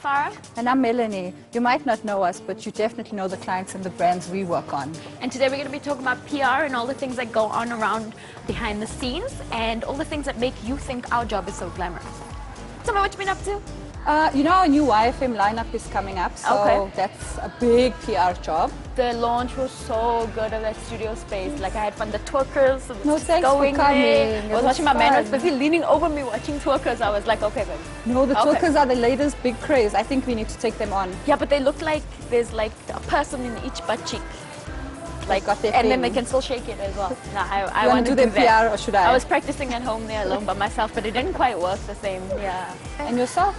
Farah. And I'm Melanie. You might not know us, but you definitely know the clients and the brands we work on. And today we're going to be talking about PR and all the things that go on around behind the scenes and all the things that make you think our job is so glamorous. Tell me what you've been up to. You know, our new YFM lineup is coming up, so that's a big PR job. The launch was so good of that studio space. Like, I had fun. The twerkers, no, thanks for coming. I was watching, my man was busy leaning over me watching twerkers. I was like, okay, baby. No, the twerkers are the latest big craze. I think we need to take them on. Yeah, but they look like there's like a person in each butt cheek. Like, and then they can still shake it as well. No, I want to do that. PR, or should I? I was practicing at home there alone by myself, but it didn't quite work the same. Yeah. And yourself?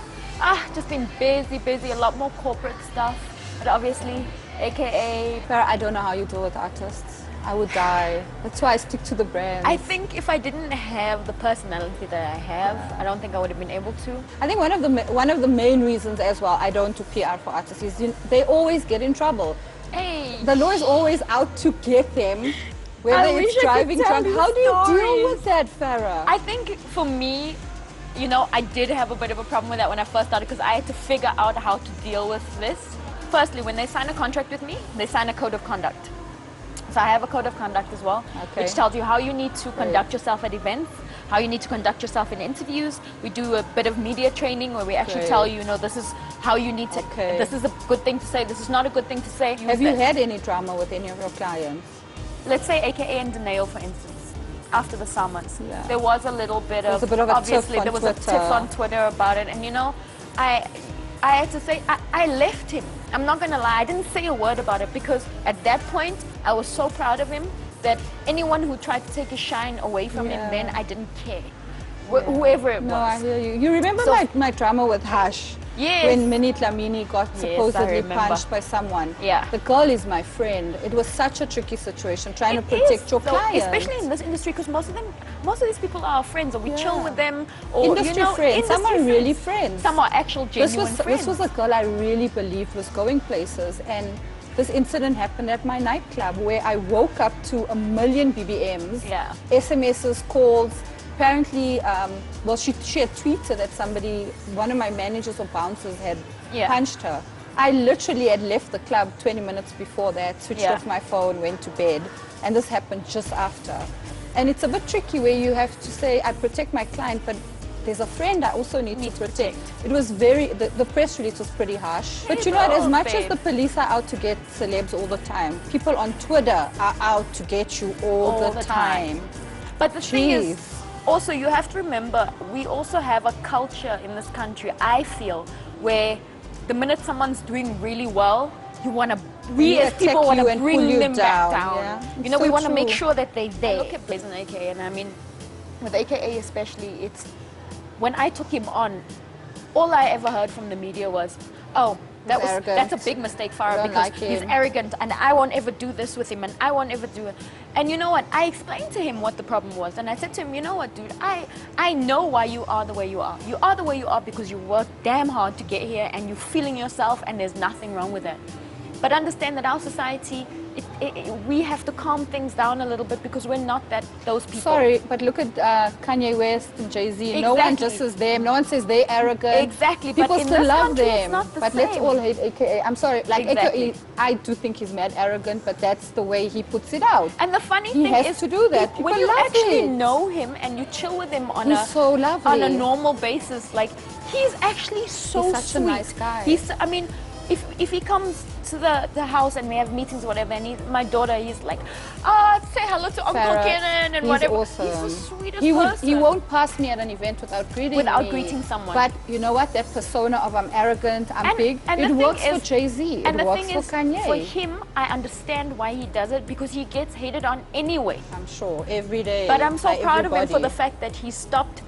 Just been busy, a lot more corporate stuff, but obviously, AKA... Farah, I don't know how you deal with artists. I would die. That's why I stick to the brand. I think if I didn't have the personality that I have, I don't think I would have been able to. I think one of the main reasons as well I don't do PR for artists is they always get in trouble. Hey. The law is always out to get them, whether it's driving drunk. How do you deal with that, Farah? I think for me, you know, I did have a bit of a problem with that when I first started because I had to figure out how to deal with this. Firstly, when they sign a contract with me, they sign a code of conduct. So I have a code of conduct as well, which tells you how you need to conduct yourself at events, how you need to conduct yourself in interviews. We do a bit of media training where we actually tell you, you know, this is how you need to, this is a good thing to say, this is not a good thing to say. Have you had any drama with any of your clients? Let's say AKA and Denial, for instance. After the summons, there was a little bit of, obviously there was a tiff on Twitter about it, and you know, I had to say, I left him. I'm not gonna lie, I didn't say a word about it because at that point, I was so proud of him that anyone who tried to take his shine away from him, then I didn't care. Whoever it was. No, I hear you. You remember my drama with Hush? Yes. When Minnie Tlamini got supposedly punched by someone. Yeah. The girl is my friend. It was such a tricky situation, trying to protect your clients. Especially in this industry, because most of these people are our friends, or we chill with them, or industry friends. Some are really friends. Some are actual genuine friends. This was a girl I really believed was going places, and this incident happened at my nightclub where I woke up to a million BBMs, SMSs, calls. Apparently, well, she had tweeted that somebody, one of my managers or bouncers had punched her. I literally had left the club 20 minutes before that, switched off my phone, went to bed, and this happened just after. And it's a bit tricky where you have to say, I protect my client, but there's a friend I also need to protect. It was the press release was pretty harsh. But you know what, as much as the police are out to get celebs all the time, people on Twitter are out to get you all the time. But the thing is, also, you have to remember, we also have a culture in this country, I feel, where the minute someone's doing really well, we as people want to bring them back down. Yeah. You know, we want to make sure that they're there. I look at Blaze and AKA, and I mean, with AKA especially, it's, when I took him on, all I ever heard from the media was, oh, that's a big mistake, Farah, because he's arrogant and I won't ever do this with him and I won't ever do it. And you know what? I explained to him what the problem was, and I said to him, you know what, dude, I know why you are the way you are. You are the way you are because you work damn hard to get here and you're feeling yourself, and there's nothing wrong with that. But understand that our society, we have to calm things down a little bit because we're not those people. Sorry, but look at Kanye West and Jay-Z. Exactly. No one just says them. No one says they're arrogant. Exactly. People but still love them. It's not the but same. Let's all hate AKA. I'm sorry. Like AKA, I do think he's mad arrogant, but that's the way he puts it out. And the funny thing is, he has to do that. People when you love actually know him and you chill with him on a normal basis, like he's actually so he's such a nice guy. I mean, if he comes to the house and we have meetings or whatever, and my daughter, he's like, say hello to Uncle Kenan and whatever. Awesome. He's the sweetest person. He won't pass me at an event without greeting someone. But you know what? That persona of I'm arrogant, I'm big, it works for Jay-Z. It works for Kanye. For him, I understand why he does it because he gets hated on anyway. I'm sure, every day. But I'm so proud of him for the fact that he stopped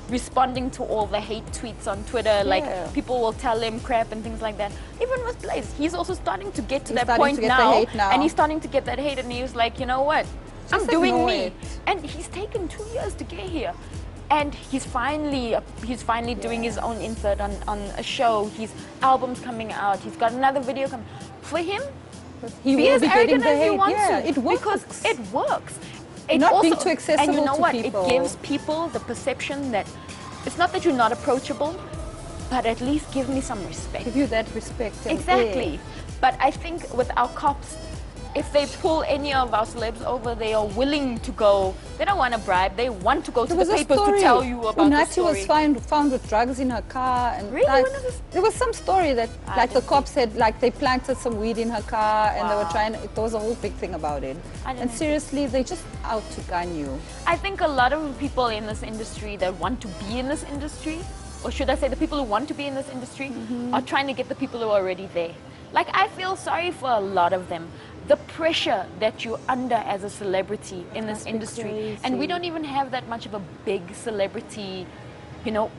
responding to all the hate tweets on Twitter, like people will tell him crap and things like that. Even with Blaze, he's also starting to get to that point now, and he's starting to get that hate, and he was like, you know what, I'm doing me. And he's taken 2 years to get here. And he's finally doing his own insert on a show. His album's coming out. He's got another video coming. For him, he be will as be arrogant getting the as you hate. want to. It works. Because it works. Not being too accessible and you know to what? people. It gives people the perception that it's not that you're not approachable. but at least give me some respect. Give you that respect. Exactly. But I think with our cops, if they pull any of our celebs over, they are willing to go. They don't want to bribe. They want to go to the papers to tell you about the story. was found with drugs in her car. And really? Like, there was some story that like the cops said like they planted some weed in her car and they were trying, there was a whole big thing about it. And seriously, they're just out to gun you. I think a lot of people in this industry that want to be in this industry, or should I say the people who want to be in this industry, are trying to get the people who are already there. Like, I feel sorry for a lot of them. The pressure that you're under as a celebrity in this industry. And we don't even have that much of a big celebrity, you know,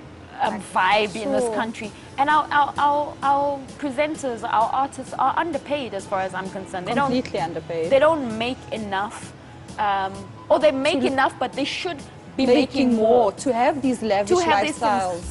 vibe in this country. And our presenters, our artists are underpaid as far as I'm concerned. Completely underpaid. They don't make enough, or they make enough, but they should be making more to have these lavish lifestyles.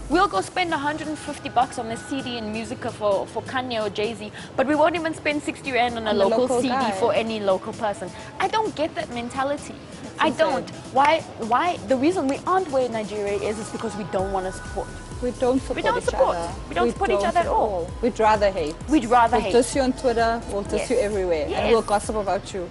We'll go spend $150 on a CD in Musica for Kanye or Jay-Z, but we won't even spend 60 Rand on a local CD for any local person. I don't get that mentality. I don't. Why? The reason we aren't where Nigeria is because we don't want to support. We don't support each other. We don't support each other at all. We'd rather hate. We'd rather hate. We'll diss you on Twitter, we'll diss you everywhere, and we'll gossip about you.